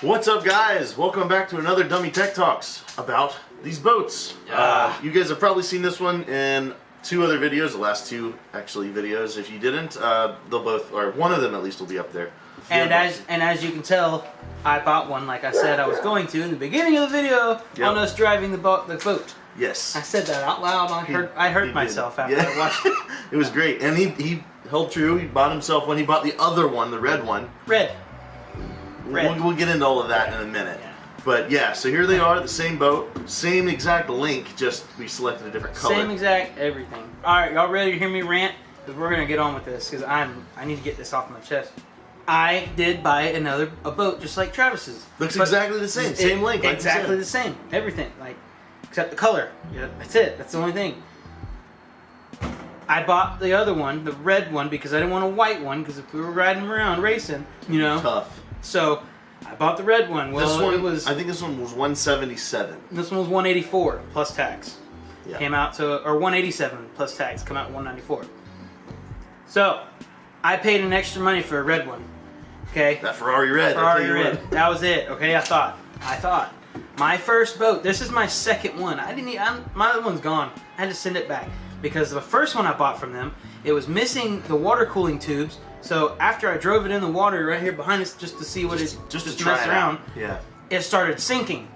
What's up, guys? Welcome back to another Dummy Tech Talks about these boats. You guys have probably seen this one in two other videos, the last two actually videos. If you didn't, they'll both, or one of them at least, will be up there. And as you can tell, I bought one like I said I was going to in the beginning of the video on us driving the boat. Yes. I said that out loud. I hurt myself after I watched it. It was great, and he held true. He bought himself one. He bought the other one, the red one. Red. We'll get into all of that in a minute. Yeah. But yeah, so here they are, the same boat, same exact link, just we selected a different color. Same exact everything. All right, y'all ready to hear me rant? Because we're gonna get on with this. Because I need to get this off my chest. I did buy a boat just like Travis's. Looks exactly the same. Same link. Like exactly the same. Everything. Except the color. Yeah, that's it. That's the only thing. I bought the other one, the red one, because I didn't want a white one, because if we were riding around racing, you know. Tough. So, I bought the red one. Well, this one, it was... I think this one was 177. This one was 184 plus tax. Yeah. Came out to... Or 187 plus tax. Come out 194. So, I paid an extra money for a red one. Okay? That Ferrari red. Ferrari red. That was it. Okay, I thought. My first boat. This is my second one. My other one's gone. I had to send it back. Because the first one I bought from them, it was missing the water cooling tubes. So after I drove it in the water right here behind us just to see what just to mess around, it started sinking.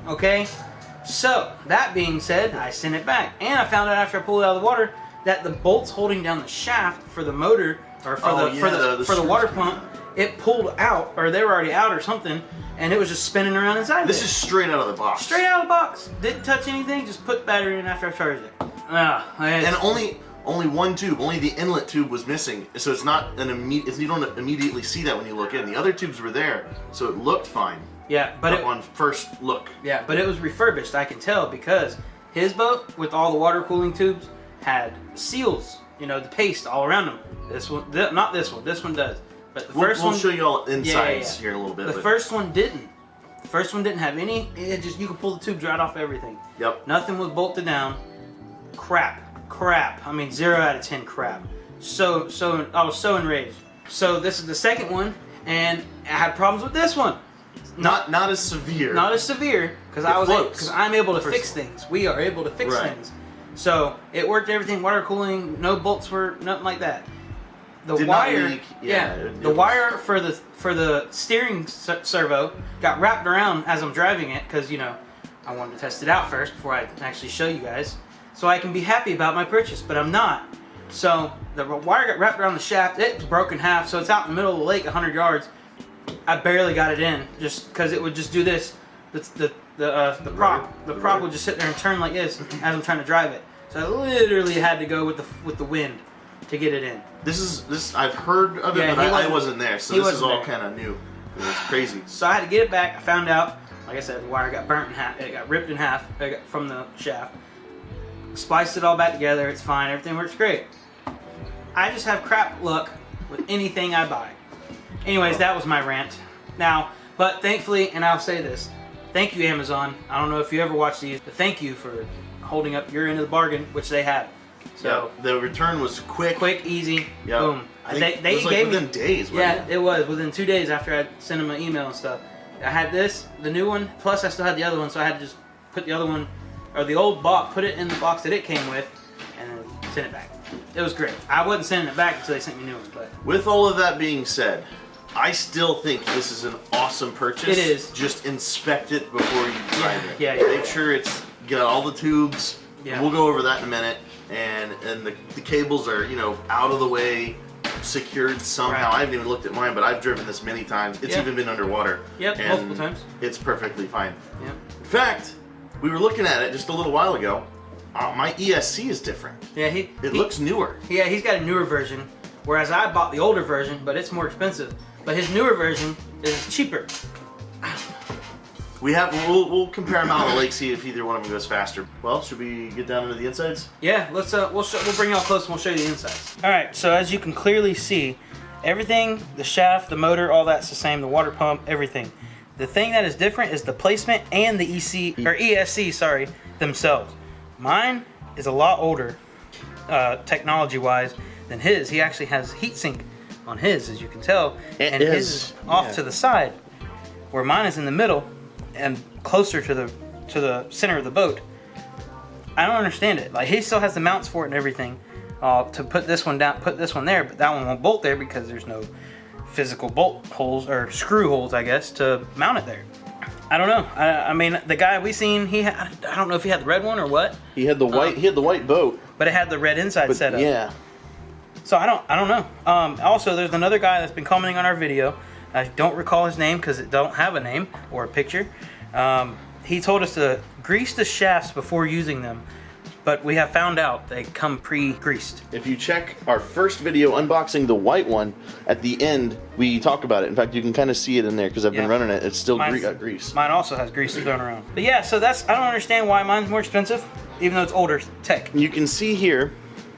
Okay? So, that being said, I sent it back. And I found out after I pulled it out of the water that the bolts holding down the shaft for the motor, or for the water pump, it pulled out, or they were already out or something, and it was just spinning around inside. This is straight out of the box. Straight out of the box. Didn't touch anything, just put battery in after I charged it. And only one tube, only the inlet tube was missing, so it's not an immediate. You don't immediately see that when you look in. The other tubes were there, so it looked fine. Yeah, but on first look. Yeah, but it was refurbished. I can tell because his boat with all the water cooling tubes had seals. You know, the paste all around them. This one, not this one. This one does. But the first one, we'll show you all insides here in a little bit. The first one didn't. The first one didn't have any. It just, you could pull the tubes right off everything. Yep. Nothing was bolted down. Crap. I mean, 0 out of 10 crap. So I was so enraged. So this is the second one, and I had problems with this one. Not as severe. Not as severe because I'm able to fix things. We are able to fix things. So it worked. Everything, water cooling, no bolts were nothing like that. The wire, the wire for the steering servo got wrapped around as I'm driving it because, you know, I wanted to test it out first before I actually show you guys, so I can be happy about my purchase. But I'm not. So the wire got wrapped around the shaft. It's broken in half, so it's out in the middle of the lake, 100 yards. I barely got it in, just because it would just do this. The prop would just sit there and turn like this as I'm trying to drive it. So I literally had to go with the wind to get it in. This I've heard of it, but I wasn't there, so this is all kind of new. It's crazy. So I had to get it back. I found out, like I said, the wire got burnt in half. It got ripped in half from the shaft. Spliced it all back together. It's fine. Everything works great. I just have crap luck with anything I buy. Anyways, that was my rant. Now, but thankfully, and I'll say this, thank you, Amazon. I don't know if you ever watch these, but thank you for holding up your end of the bargain, which they have. So the return was quick, easy, yep. Boom. They gave me within days. It was within 2 days after I sent them an email and stuff. I had the new one, plus I still had the other one, so I had to just put the other one, or the old box, put it in the box that it came with, and then send it back. It was great. I wasn't sending it back until they sent me a new one. But with all of that being said, I still think this is an awesome purchase. It is. Just inspect it before you drive it. Yeah. Make sure it's got all the tubes. Yeah. We'll go over that in a minute. And the cables are, you know, out of the way, secured somehow. I haven't even looked at mine, but I've driven this many times. It's even been underwater. Yep, multiple times. It's perfectly fine. Yep. In fact, we were looking at it just a little while ago. My ESC is different. Yeah, it looks newer. Yeah, he's got a newer version, whereas I bought the older version, but it's more expensive. But his newer version is cheaper. We'll compare them out on the lake, see if either one of them goes faster. Well, should we get down into the insides? Yeah, let's we'll bring y'all close and we'll show you the insides. All right, so as you can clearly see, everything, the shaft, the motor, all that's the same. The water pump, everything. The thing that is different is the placement and the ESC, sorry, themselves. Mine is a lot older, technology-wise, than his. He actually has heatsink on his, as you can tell, and his is off to the side, where mine is in the middle and closer to the center of the boat. I don't understand it. Like, he still has the mounts for it and everything to put this one down, put this one there, but that one won't bolt there because there's no physical bolt holes or screw holes, I guess, to mount it there. I don't know. I mean, the guy we seen, I don't know if he had the red one or what. He had the white. He had the white boat, but it had the red inside setup. Yeah. So I don't know. Also, there's another guy that's been commenting on our video. I don't recall his name because it don't have a name or a picture. He told us to grease the shafts before using them, but we have found out they come pre-greased. If you check our first video unboxing the white one, at the end we talk about it. In fact, you can kind of see it in there because I've been running it. It's still got grease. Mine also has grease thrown around. But yeah, so I don't understand why mine's more expensive, even though it's older tech. You can see here,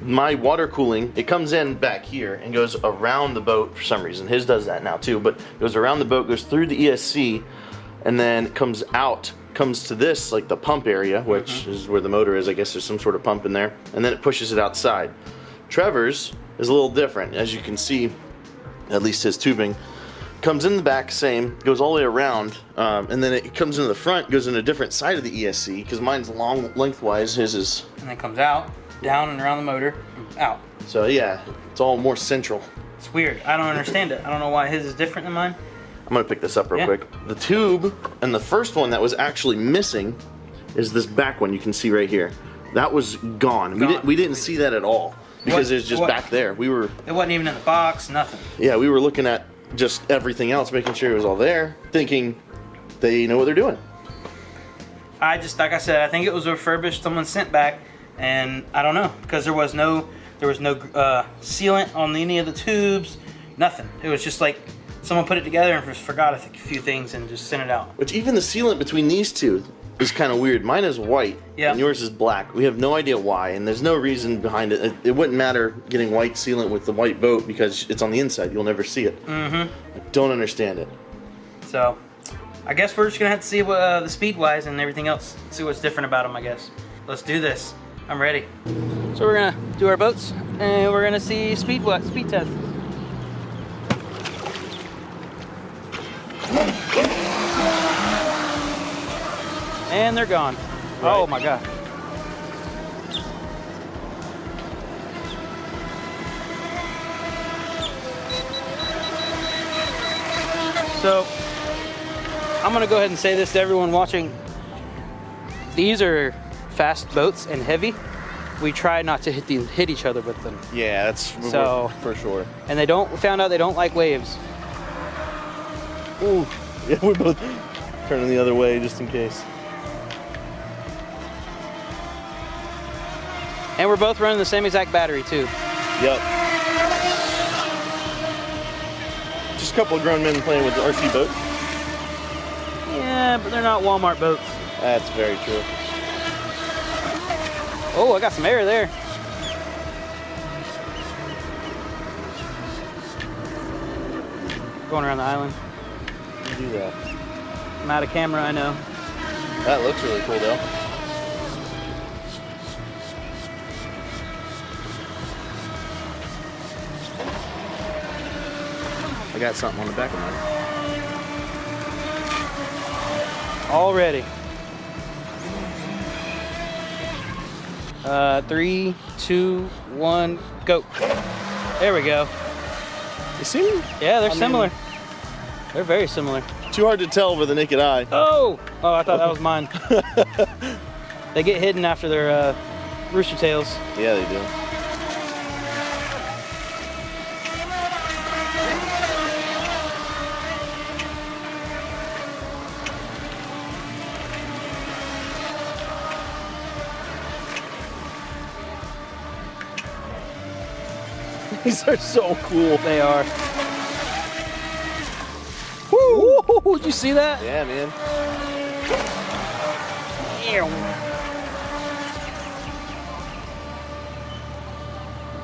my water cooling, it comes in back here and goes around the boat for some reason. His does that now too, but it goes around the boat, goes through the ESC, and then comes out, comes to this, like the pump area, which is where the motor is. I guess there's some sort of pump in there, and then it pushes it outside. Trevor's is a little different. As you can see, at least his tubing comes in the back, same, goes all the way around, and then it comes into the front, goes in a different side of the ESC, because mine's long lengthwise, his is... And then comes out, down and around the motor, out. So yeah, it's all more central. It's weird. I don't understand it. I don't know why his is different than mine. I'm gonna pick this up real quick. The tube, and the first one that was actually missing is this back one you can see right here. That was gone. We didn't see that at all because it's just back there. It wasn't even in the box, nothing. Yeah, we were looking at just everything else, making sure it was all there, thinking they know what they're doing. Like I said, I think it was refurbished, someone sent back, and I don't know, because there was no sealant on any of the tubes, nothing. It was just like someone put it together and just forgot a few things and just sent it out. Which even the sealant between these two is kind of weird. Mine is white and yours is black. We have no idea why, and there's no reason behind it. It wouldn't matter getting white sealant with the white boat because it's on the inside. You'll never see it. I don't understand it. So, I guess we're just going to have to see what the speed-wise and everything else, see what's different about them, I guess. Let's do this. I'm ready. So we're going to do our boats, and we're going to see speed test. And they're gone. Right. Oh my God. So, I'm gonna go ahead and say this to everyone watching. These are fast boats and heavy. We try not to hit each other with them. Yeah, that's for sure. And we found out they don't like waves. Ooh, yeah, we're both turning the other way just in case. And we're both running the same exact battery too. Yep. Just a couple of grown men playing with the RC boat. Yeah, but they're not Walmart boats. That's very true. Oh, I got some air there. Going around the island. You do that. I'm out of camera, I know. That looks really cool though. I got something on the back of mine. All ready. 3, 2, 1, go. There we go. You see them? Yeah, they're similar. They're very similar. Too hard to tell with the naked eye. Oh! Oh, I thought that was mine. They get hidden after their rooster tails. Yeah, they do. These are so cool. They are. Woo! Woo! Did you see that? Yeah, man.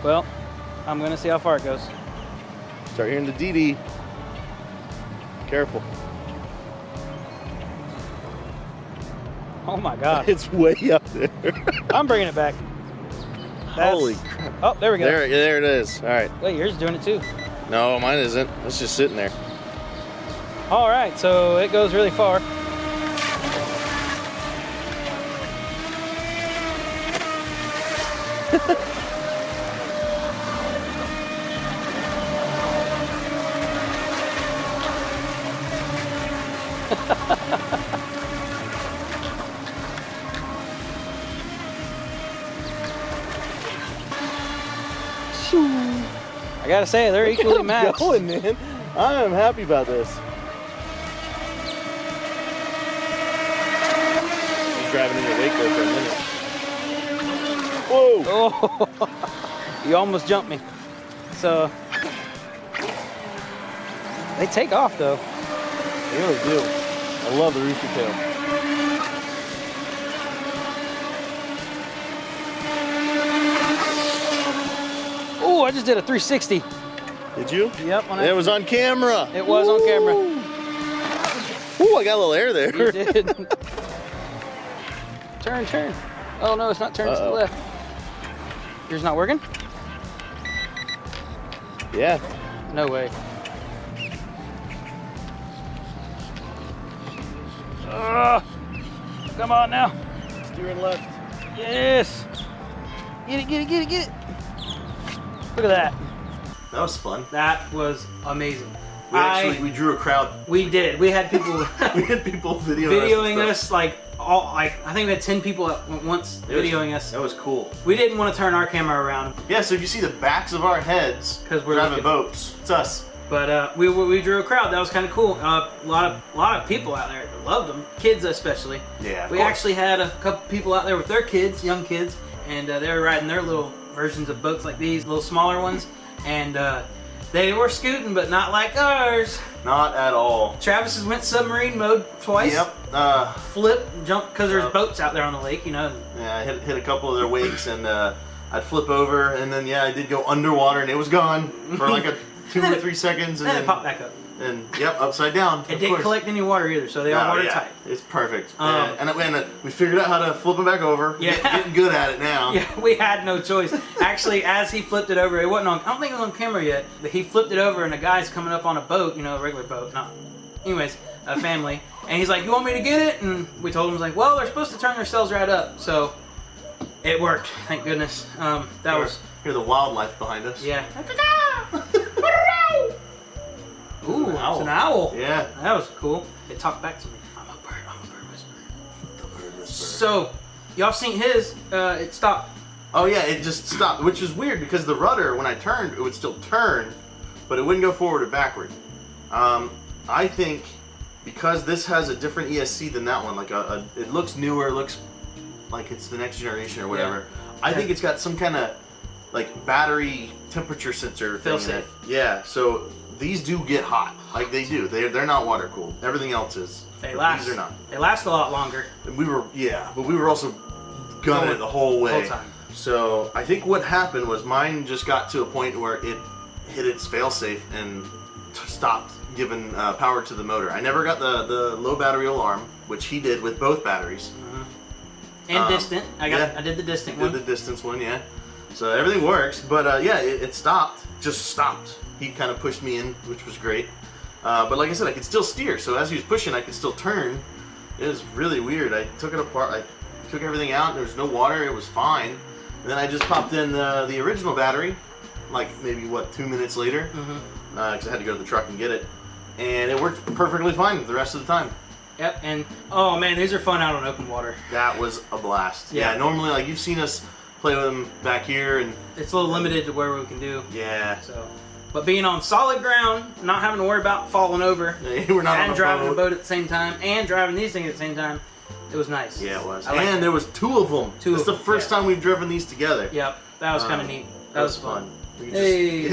Well, I'm gonna see how far it goes. Start hearing the dee-dee. Careful. Oh my God. It's way up there. I'm bringing it back. Holy crap. Oh, there we go. There it is. All right. Wait, yours is doing it too. No, mine isn't. It's just sitting there. All right, so it goes really far. I gotta say, they're equally matched. Going, man. I am happy about this. He's driving in your wake there for a minute. Whoa! Oh, you almost jumped me. So they take off though. They really do. I love the rooster tail. Oh, I just did a 360. Did you? Yep. It was on camera. It was on camera. Ooh, I got a little air there. You did. Turn. Oh no, it's not turning to the left. Yours not working? Yeah. No way. Come on now. Steering left. Yes. Get it. Look at that. That was fun. That was amazing. We drew a crowd. We did. We had people. We had people videoing us like I think we had 10 people at once videoing us. That was cool. We didn't want to turn our camera around. Yeah, so if you see the backs of our heads, because we're driving boats, it's us. But we drew a crowd. That was kind of cool. A lot of people out there loved them. Kids especially. Yeah. We actually had a couple people out there with their kids, young kids, and they were riding their little versions of boats like these, little smaller ones, and they were scooting, but not like ours. Not at all. Travis's went submarine mode twice. Yep. Flip, jump, because there's boats out there on the lake, you know. Yeah, I hit a couple of their wakes, and I'd flip over, and then I did go underwater, and it was gone for like a 2 or 3 seconds, and then it popped back up. And upside down. It didn't collect any water either, so they are watertight. It's perfect. And we figured out how to flip them back over. Yeah. Getting good at it now. Yeah, we had no choice. Actually, as he flipped it over, it wasn't on. I don't think it was on camera yet. But he flipped it over, and a guy's coming up on a boat, you know, a regular boat, anyways, a family. And he's like, "You want me to get it?" And we told him, he's like, "Well, they're supposed to turn themselves right up." So it worked. Thank goodness. Hear the wildlife behind us. Yeah. Ooh, it's an owl. Yeah. That was cool. It talked back to me. I'm a bird whisperer. The bird whisperer. So, y'all seen his, it stopped. Oh yeah, it just stopped, which is weird because the rudder, when I turned, it would still turn, but it wouldn't go forward or backward. I think because this has a different ESC than that one, like it looks newer, it looks like it's the next generation or whatever. Yeah. I think it's got some kind of like battery temperature sensor thing in it. Yeah, so these do get hot, like they do. They're not water cooled. Everything else is. They last. These are not. They last a lot longer. And we were also gunning it the whole way. Whole time. So I think what happened was mine just got to a point where it hit its failsafe and stopped giving power to the motor. I never got the low battery alarm, which he did with both batteries. Mm-hmm. And distant. I did the distant one. Did the distance one, yeah. So everything works, but it stopped. Just stopped. He kind of pushed me in, which was great. But like I said, I could still steer. So as he was pushing, I could still turn. It was really weird. I took it apart. I took everything out. There was no water. It was fine. And then I just popped in the original battery, like maybe 2 minutes later, because I had to go to the truck and get it, and it worked perfectly fine the rest of the time. Yep. And oh man, these are fun out on open water. That was a blast. Yeah. Normally, like you've seen us play with them back here, and it's a little limited to where we can do. Yeah. So. But being on solid ground, not having to worry about falling over, we're not and on driving a boat at the same time, and driving these things at the same time, it was nice. Yeah, it was. And there was 2 of them. It's the first time we've driven these together. Yep, that was kind of neat. That was fun. Hey.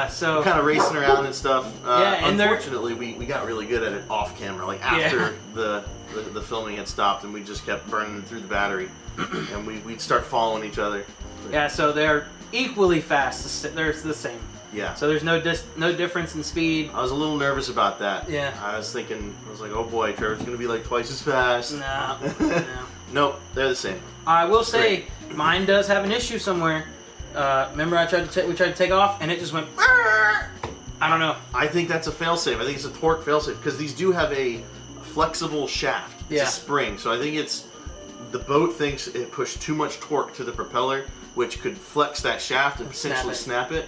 So kind of racing around and stuff. And unfortunately, we got really good at it off camera. Like after the filming had stopped, and we just kept burning through the battery, and we'd start following each other. Yeah, so they're equally fast. They're the same. Yeah. So there's no difference in speed. I was a little nervous about that. Yeah. I was like, oh boy, Trevor's gonna be like twice as fast. No. Nope, they're the same. I will say, mine does have an issue somewhere. Remember, we tried to take off, and it just went. I don't know. I think that's a failsafe. I think it's a torque failsafe because these do have a flexible shaft. It's a spring. So I think it's the boat thinks it pushed too much torque to the propeller, which could flex that shaft and potentially snap it.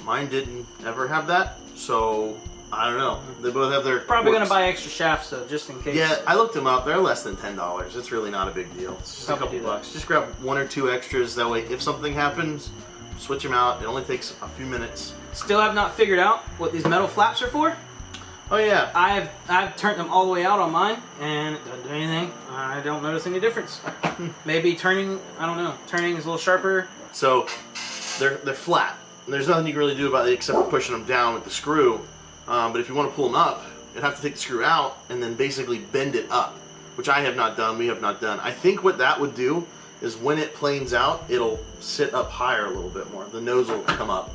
Mine didn't ever have that, so I don't know. They both have their probably going to buy extra shafts though, just in case. Yeah, I looked them up. They're less than $10. It's really not a big deal. It's just a couple bucks. Just grab 1 or 2 extras. That way, if something happens, switch them out. It only takes a few minutes. Still have not figured out what these metal flaps are for. Oh yeah. I've turned them all the way out on mine, and it doesn't do anything. I don't notice any difference. Maybe turning, I don't know. Turning is a little sharper. So they're flat. There's nothing you can really do about it except for pushing them down with the screw. But if you want to pull them up, you'd have to take the screw out and then basically bend it up, which I have not done. We have not done. I think what that would do is when it planes out, it'll sit up higher a little bit more. The nose will come up,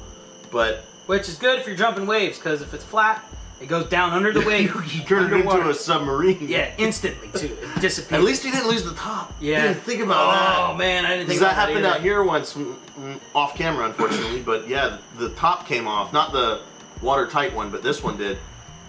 but which is good if you're jumping waves, because if it's flat, it goes down under the wave. You turn it into a submarine. Yeah, instantly too. It disappears. At least you didn't lose the top. Yeah. Didn't think about that. Oh man, I didn't think about that. That happened out here once, off camera, unfortunately. But yeah, the top came off. Not the watertight one, but this one did,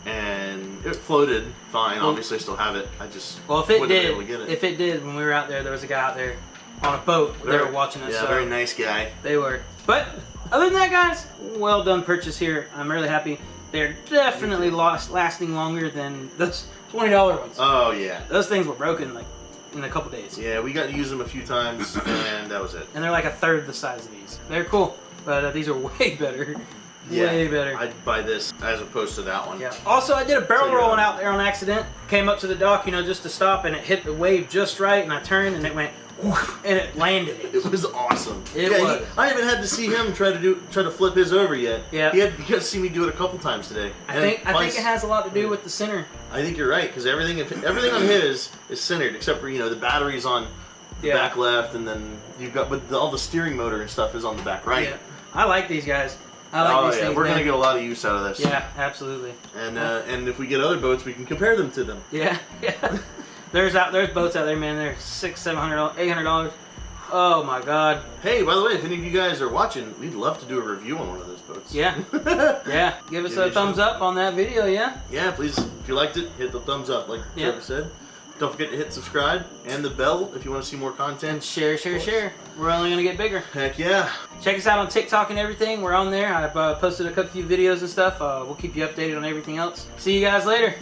and it floated fine. Obviously, I still have it. I just if it did, when we were out there, there was a guy out there on a boat. They were watching us. Yeah, very nice guy. They were. But other than that, guys, well done purchase here. I'm really happy. They're definitely lasting longer than those $20 ones. Oh yeah, those things were broken like in a couple days. Yeah, we got to use them a few times, and that was it. And they're like a third the size of these. They're cool, but these are way better. Yeah, way better. I'd buy this as opposed to that one. Yeah. Also, I did a barrel rolling out there on accident. Came up to the dock, you know, just to stop, and it hit the wave just right, and I turned, and it went, and it landed. It was awesome. It was. I haven't had to see him try to flip his over yet. Yeah. He got to see me do it a couple times today. I think it has a lot to do with the center. I think you're right, because everything on his is centered, except for the batteries on the back left, and then you've got all the steering motor and stuff is on the back right. Yeah. I like these guys. I like these things. We're gonna get a lot of use out of this. Yeah, absolutely. And if we get other boats, we can compare them to them. Yeah, yeah. There's boats out there, man. They're $600, $700, $800. Oh my God. Hey, by the way, if any of you guys are watching, we'd love to do a review on one of those boats. Yeah, yeah. Give us a thumbs up on that video. Yeah. Yeah, please. If you liked it, hit the thumbs up, like Trever said. Don't forget to hit subscribe and the bell if you want to see more content. And share. We're only gonna get bigger. Heck yeah. Check us out on TikTok and everything. We're on there. I've posted a few videos and stuff. We'll keep you updated on everything else. See you guys later.